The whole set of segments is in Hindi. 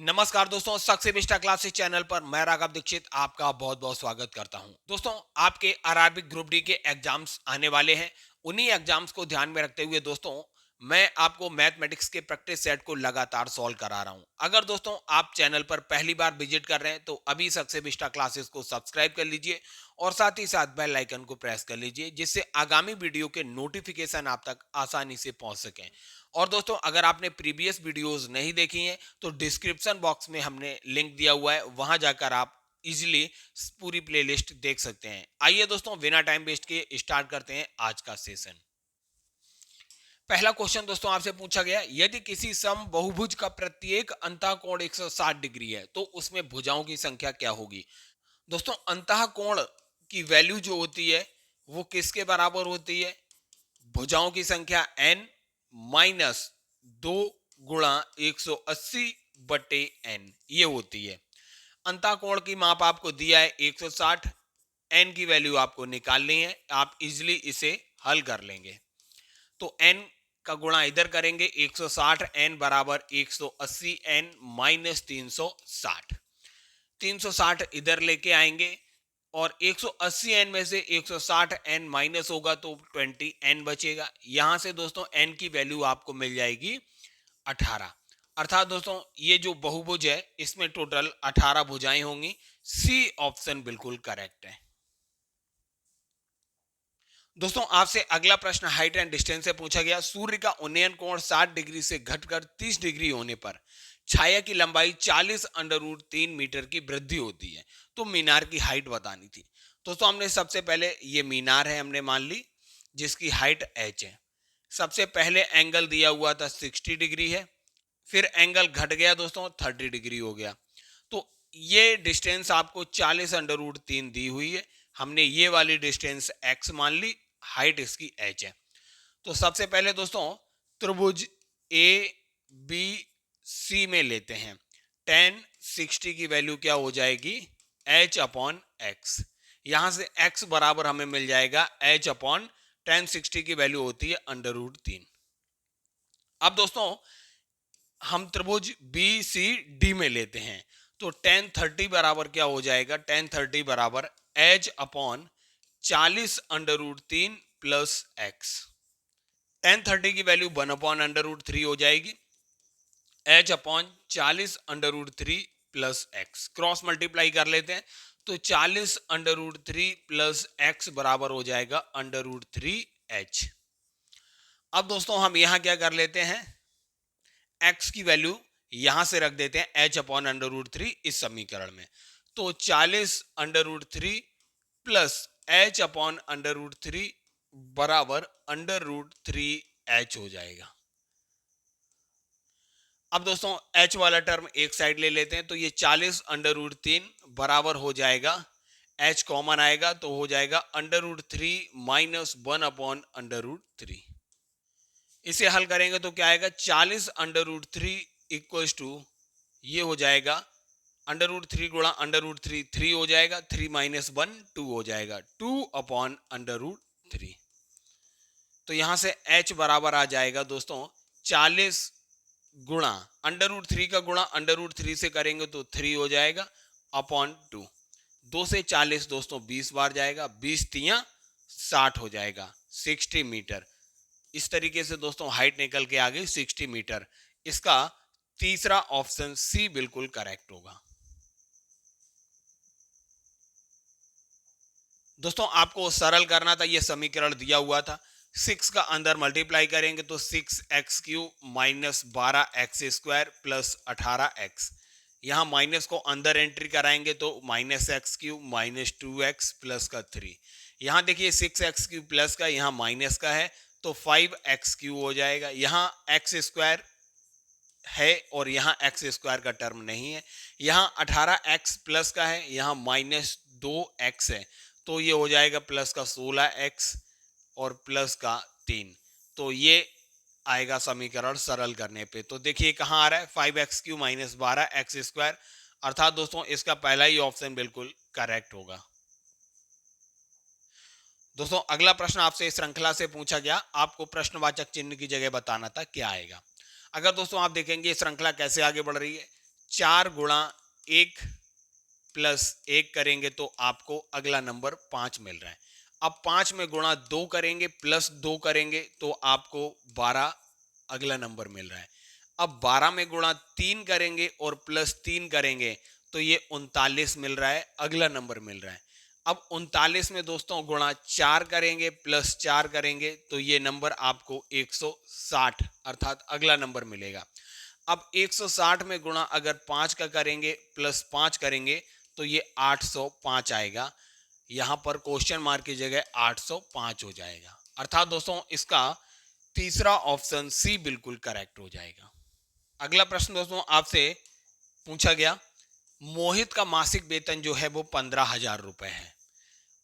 नमस्कार दोस्तों, सक्सेमिस्टा क्लासेस चैनल पर मैं राघव दीक्षित आपका बहुत बहुत स्वागत करता हूं। दोस्तों, आपके आरआरबी ग्रुप डी के एग्जाम्स आने वाले हैं। उन्हीं एग्जाम्स को ध्यान में रखते हुए दोस्तों मैं आपको मैथमेटिक्स के प्रैक्टिस सेट को लगातार सॉल्व करा रहा हूं। अगर दोस्तों आप चैनल पर पहली बार विजिट कर रहे हैं तो अभी सक्सेमिस्टा क्लासेस को सब्सक्राइब कर लीजिए और साथ ही साथ बेल आइकन को प्रेस कर लीजिए, जिससे आगामी वीडियो के नोटिफिकेशन आप तक आसानी से पहुंच सकें। और दोस्तों, अगर आपने प्रीवियस वीडियोस नहीं देखी हैं तो डिस्क्रिप्शन बॉक्स में हमने लिंक दिया हुआ है, वहां जाकर आप इजीली पूरी प्लेलिस्ट देख सकते हैं। आइए दोस्तों, बिना टाइम वेस्ट किए स्टार्ट करते हैं आज का सेशन। पहला क्वेश्चन दोस्तों आपसे पूछा गया, यदि किसी सम बहुभुज का प्रत्येक अंतः कोण 160 डिग्री है तो उसमें भुजाओं की संख्या क्या होगी। दोस्तों, अंतः कोण की वैल्यू जो होती है वो किसके बराबर होती है? भुजाओं की संख्या n माइनस 2 गुणा 180 बटे n ये होती है। अंतः कोण की माप आपको दिया है 160, n की वैल्यू आपको निकालनी है। आप इजिली इसे हल कर लेंगे। तो n का गुणा इधर करेंगे 160, n बराबर 180 n माइनस 360। 360 इधर लेके आएंगे और 180 n में से 160 n माइनस होगा तो 20 n बचेगा। यहां से दोस्तों n की वैल्यू आपको मिल जाएगी 18। अर्थात दोस्तों ये जो बहुभुज है इसमें टोटल 18 भुजाएं होंगी। सी ऑप्शन बिल्कुल करेक्ट है। दोस्तों, आपसे अगला प्रश्न हाइट एंड डिस्टेंस से पूछा गया। सूर्य का उन्नयन कोण 60 डिग्री से घटकर 30 डिग्री होने पर छाया की लंबाई 40 अंडर रूट 3 मीटर की वृद्धि होती है, तो मीनार की हाइट बतानी थी। दोस्तों, हमने सबसे पहले ये मीनार है हमने मान ली, जिसकी हाइट h है। सबसे पहले एंगल दिया हुआ था 60 डिग्री है, फिर एंगल घट गया दोस्तों 30 डिग्री हो गया। तो ये डिस्टेंस आपको 40 अंडर रूट 3 दी हुई है। हमने ये वाली डिस्टेंस x मान ली, हाइट इसकी h है। तो सबसे पहले दोस्तों त्रिभुज ए बी सी में लेते हैं। tan 60 की वैल्यू क्या हो जाएगी? h upon x. यहां से x बराबर हमें मिल जाएगा h अपॉन tan 60 की वैल्यू होती है अंडर रूट 3। अब दोस्तों हम त्रिभुज बी सी डी में लेते हैं। तो tan 30 बराबर क्या हो जाएगा? tan 30 बराबर h upon 40 under root 3 plus x. tan 30 की वैल्यू 1 अपॉन अंडर रूट 3 हो जाएगी। h upon 40 under root 3 plus x cross multiply कर लेते हैं तो 40 अंडर रूट 3 प्लस एक्स बराबर हो जाएगा अंडर रूट 3 h। अब दोस्तों हम यहां क्या कर लेते हैं, x की वैल्यू यहां से रख देते हैं h अपॉन अंडर रूट 3 इस समीकरण में। तो 40 under root 3 plus h upon under root 3 बराबर अंडर रूट 3 h हो जाएगा। अब दोस्तों h वाला टर्म एक साइड ले लेते हैं तो ये 40 अंडर रूट 3 बराबर हो जाएगा, h कॉमन आएगा तो हो जाएगा under root 3 minus 1 upon under root 3। इसे हल करेंगे तो क्या आएगा? 40 अंडर रूट 3 इक्वल्स टू ये हो जाएगा अंडर रूट 3 गुणा अंडर रूट 3 3 हो जाएगा, 3 माइनस 1 2 हो जाएगा, 2 अपॉन अंडर रूट 3। तो यहां से h बराबर आ जाएगा दोस्तों 40 गुणा अंडर रूट 3 का गुणा अंडर रूट 3 से करेंगे तो 3 हो जाएगा अपॉन 2। 2 से 40 दोस्तों 20 बार जाएगा, 20 तियां 60 हो जाएगा, 60 मीटर। इस तरीके से दोस्तों हाइट निकल के आ गई 60 मीटर। इसका तीसरा ऑप्शन सी बिल्कुल करेक्ट होगा। दोस्तों आपको सरल करना था, यह समीकरण दिया हुआ था। 6 का अंदर मल्टीप्लाई करेंगे तो 6x³ minus 12x² plus 18x। यहां माइनस को अंदर एंट्री कराएंगे तो -x³ माइनस 2x प्लस का 3। यहां देखिए 6x³ प्लस का यहां माइनस का है तो 5x³ हो जाएगा। यहां x² है और यहां x² का टर्म नहीं है। यहां 18x प्लस का है, यहां -2x है तो ये हो जाएगा प्लस का 16x और प्लस का 3। तो ये आएगा समीकरण सरल करने पे। तो देखिए कहां आ रहा है 5x³ माइनस 12x²। अर्थात दोस्तों इसका पहला ही ऑप्शन बिल्कुल करेक्ट होगा। दोस्तों अगला प्रश्न आपसे इस श्रृंखला से पूछा गया, आपको प्रश्नवाचक चिन्ह की जगह बताना था क्या आएगा। अगर दोस्तों आप देखेंगे श्रृंखला कैसे आगे बढ़ रही है, 4 गुणा 1 प्लस 1 करेंगे तो आपको अगला नंबर 5 मिल रहा है। अब 5 में गुणा 2 करेंगे प्लस 2 करेंगे तो आपको 12 अगला नंबर मिल रहा है। अब 12 में गुणा 3 करेंगे और प्लस 3 करेंगे तो ये 39 मिल रहा है, अगला नंबर मिल रहा है। अब 39 में दोस्तों गुणा 4 करेंगे प्लस 4 करेंगे तो ये नंबर आपको 160 अर्थात अगला नंबर मिलेगा। अब 160 में गुणा अगर 5 का करेंगे प्लस 5 करेंगे तो ये 805 आएगा। यहां पर क्वेश्चन मार्क की जगह 805 हो जाएगा। अर्थात दोस्तों इसका तीसरा ऑप्शन सी बिल्कुल करेक्ट हो जाएगा। अगला प्रश्न दोस्तों आपसे पूछा गया, मोहित का मासिक वेतन जो है वो 15,000 रुपए है।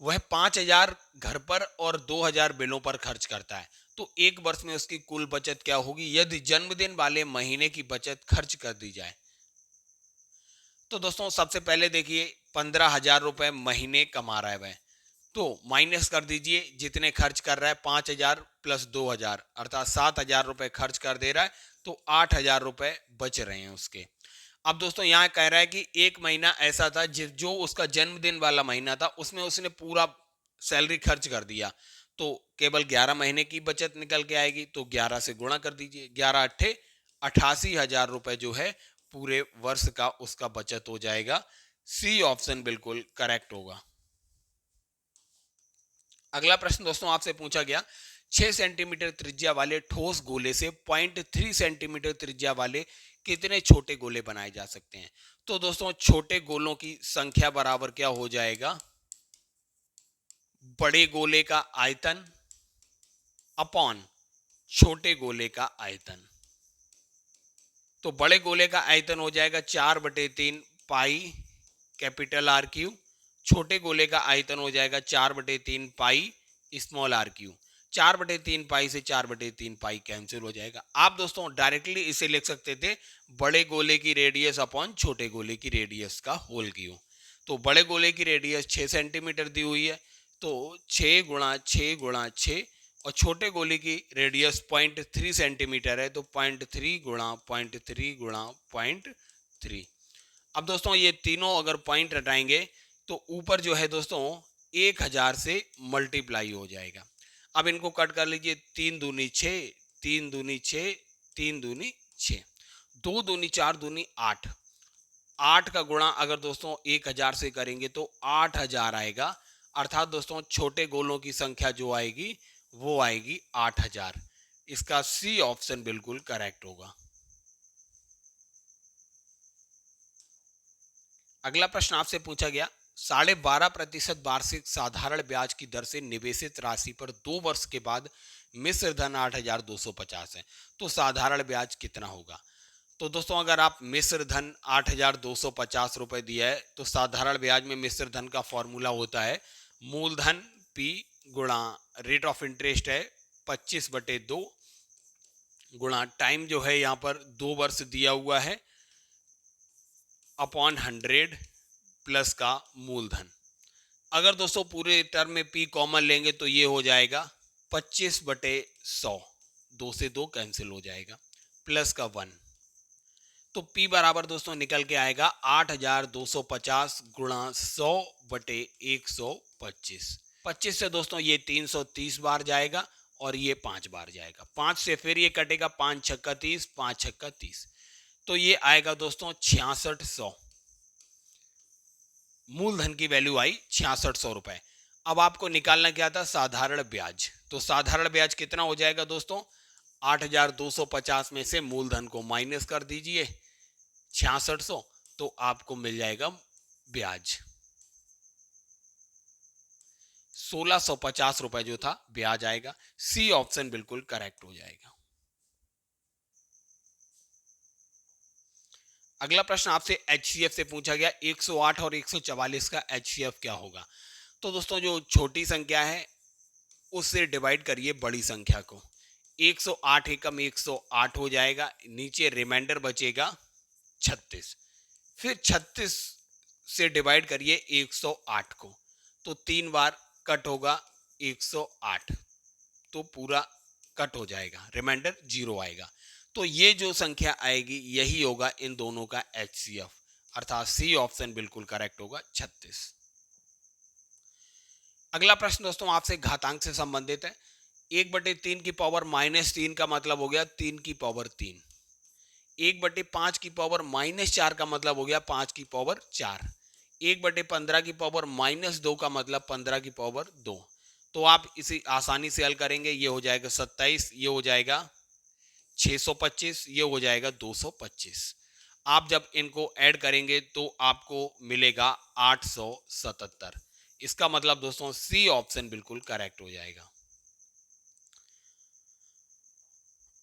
वह 5,000 घर पर और 2,000 बिलों पर खर्च करता है। तो एक वर्ष में उसकी कुल बचत क्या होगी यदि जन्मदिन वाले महीने की बचत खर्च कर दी जाए। तो दोस्तों सबसे पहले देखिए 15,000 रुपए महीने कमा रहा है वह, तो माइनस कर दीजिए जितने खर्च कर रहा है 5,000 प्लस 2,000 अर्थात 7,000 रुपए खर्च कर दे रहा है, तो 8,000 रुपए बच रहे हैं उसके। अब दोस्तों यहाँ कह रहा है कि एक महीना ऐसा था जो उसका जन्मदिन वाला महीना था, उसमें उसने पूरा सैलरी खर्च कर दिया, तो केवल 11 महीने की बचत निकल के आएगी। तो 11 से गुणा कर दीजिए, 11 अट्ठे 88,000 रुपए जो है पूरे वर्ष का उसका बचत हो जाएगा। सी ऑप्शन बिल्कुल करेक्ट होगा। अगला प्रश्न दोस्तों आपसे पूछा गया, 6 सेंटीमीटर त्रिज्या वाले ठोस गोले से 0.3 सेंटीमीटर त्रिज्या वाले कितने छोटे गोले बनाए जा सकते हैं। तो दोस्तों छोटे गोलों की संख्या बराबर क्या हो जाएगा, बड़े गोले का आयतन अपॉन छोटे गोले का आयतन। तो बड़े गोले का आयतन हो जाएगा 4/3 पाई कैपिटल आर क्यू, छोटे गोले का आयतन हो जाएगा 4/3 पाई स्मॉल आर क्यू। 4/3 पाई से 4/3 पाई कैंसिल हो जाएगा। आप दोस्तों डायरेक्टली इसे लिख सकते थे बड़े गोले की रेडियस अपॉन छोटे गोले की रेडियस का होल क्यू। तो बड़े गोले की रेडियस 6 सेंटीमीटर दी हुई है, तो 6 गुणा 6 गुणा 6, और छोटे गोले की रेडियस 0.3 सेंटीमीटर है, तो 0.3 गुणा 0.3 गुणा 0.3। अब दोस्तों ये तीनों अगर पॉइंट हटाएंगे तो ऊपर जो है दोस्तों 1,000 से मल्टीप्लाई हो जाएगा। अब इनको कट कर लीजिए, 3 दूनी 6, 3 दूनी 6, 3 दूनी 6, 2 दूनी 4 दूनी 8, 8 का गुणा अगर दोस्तों 1,000 से करेंगे तो 8,000 आएगा। अर्थात दोस्तों छोटे गोलों की संख्या जो आएगी वो आएगी 8,000। इसका सी ऑप्शन बिल्कुल करेक्ट होगा। अगला प्रश्न आपसे पूछा गया, 12.5% वार्षिक साधारण ब्याज की दर से निवेशित राशि पर 2 वर्ष के बाद मिश्र धन 8,250 है, तो साधारण ब्याज कितना होगा। तो दोस्तों अगर आप मिश्र धन 8,250 रुपए दिया है तो साधारण ब्याज में मिश्र धन का फॉर्मूला होता है मूलधन P गुणा रेट ऑफ इंटरेस्ट है 25/2 गुणा टाइम जो है यहाँ पर 2 वर्ष दिया हुआ है अपॉन 100 प्लस का मूलधन। अगर दोस्तों पूरे टर्म में P कॉमन लेंगे तो ये हो जाएगा 25/100, 2 से 2 कैंसिल हो जाएगा, प्लस का 1। तो P बराबर दोस्तों निकल के आएगा 8,250 गुणा 100/125। 25 से दोस्तों ये 330 बार जाएगा और ये 5 बार जाएगा, 5 से फिर ये कटेगा, 5 छक्का 30, 5 छक्का 30, तो ये आएगा दोस्तों 6600। मूलधन की वैल्यू आई 6600 रुपए। अब आपको निकालना क्या था, साधारण ब्याज। तो साधारण ब्याज कितना हो जाएगा दोस्तों, 8,250 में से मूलधन को माइनस कर दीजिए 6600, तो आपको मिल जाएगा ब्याज 1,650 रुपए जो था ब्याज आएगा। सी ऑप्शन बिल्कुल करेक्ट हो जाएगा। अगला प्रश्न आपसे HCF से पूछा गया, 108 और 144 का HCF क्या होगा। तो दोस्तों जो छोटी संख्या है उससे डिवाइड करिए बड़ी संख्या को, 108 एकम 108 हो जाएगा, नीचे रिमाइंडर बचेगा 36, फिर 36 से डिवाइड करिए 108 को, तो 3 बार कट होगा 108, तो पूरा कट हो जाएगा, रिमाइंडर 0 आएगा। तो ये जो संख्या आएगी यही होगा इन दोनों का HCF, अर्थात सी ऑप्शन बिल्कुल करेक्ट होगा 36। अगला प्रश्न दोस्तों आपसे घातांक से संबंधित है। 1/3 की पावर -3 का मतलब हो गया 3 की पावर 3। 1/5 की पावर -4 का मतलब हो गया 5 की पावर 4। 1/15 की पावर -2 का मतलब 15 की पावर 2। तो आप इसे आसानी से हल करेंगे, ये हो जाएगा 27, ये हो जाएगा 625, ये हो जाएगा 225। आप जब इनको ऐड करेंगे तो आपको मिलेगा 877। इसका मतलब दोस्तों सी ऑप्शन बिल्कुल करेक्ट हो जाएगा।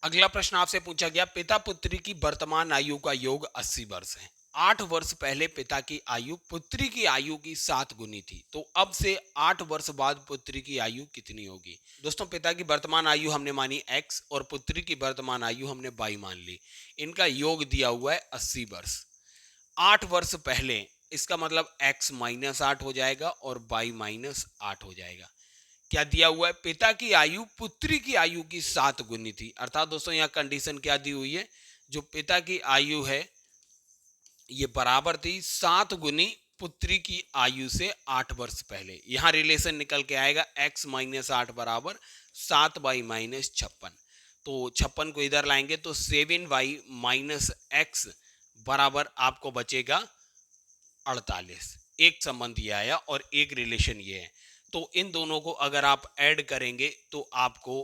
अगला प्रश्न आपसे पूछा गया, पिता पुत्री की वर्तमान आयु का योग 80 वर्ष है। 8 वर्ष पहले पिता की आयु पुत्री की आयु की 7 गुनी थी, तो अब से 8 वर्ष बाद पुत्री की आयु कितनी होगी? दोस्तों पिता की वर्तमान आयु हमने मानी x और पुत्री की वर्तमान आयु हमने y मान ली। इनका योग दिया हुआ है 80 वर्ष। 8 वर्ष पहले, इसका मतलब x -8 हो जाएगा और y -8 हो जाएगा। क्या दिया हुआ है? पिता की आयु पुत्री की आयु की 7 गुनी थी, अर्थात दोस्तों यहाँ कंडीशन क्या दी हुई है, जो पिता की आयु है ये बराबर थी 7 गुनी पुत्री की आयु से 8 वर्ष पहले। यहां रिलेशन निकल के आएगा x -8 बराबर 7y -56। तो 56 को इधर लाएंगे तो 7y -x बराबर आपको बचेगा 48। एक संबंध ये आया और एक रिलेशन ये है। तो इन दोनों को अगर आप ऐड करेंगे तो आपको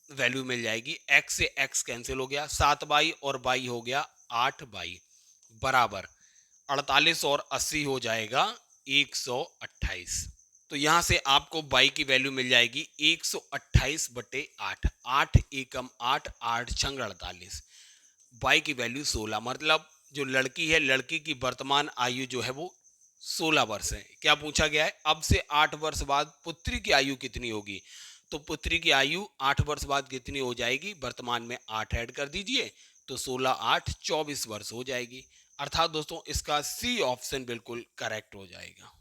वैल्यू मिल जाएगी। x से x कैंसिल हो गया, 7y और y हो गया 8y बराबर 48 और 80 हो जाएगा 128। तो यहां से आपको y की वैल्यू मिल जाएगी 128/8। 8 एकम 8, 8 छंग 48। y की वैल्यू 16, मतलब जो लड़की है, लड़की की वर्तमान आयु जो है वो 16 वर्ष है। क्या पूछा गया है? अब से 8 वर्ष बाद पुत्री की आयु कितनी होगी? तो पुत्री की आयु 8 वर्ष बाद कितनी हो जाएगी? वर्तमान में 8 ऐड कर दीजिए तो 16 8 24 वर्ष हो जाएगी। अर्थात दोस्तों इसका सी ऑप्शन बिल्कुल करेक्ट हो जाएगा।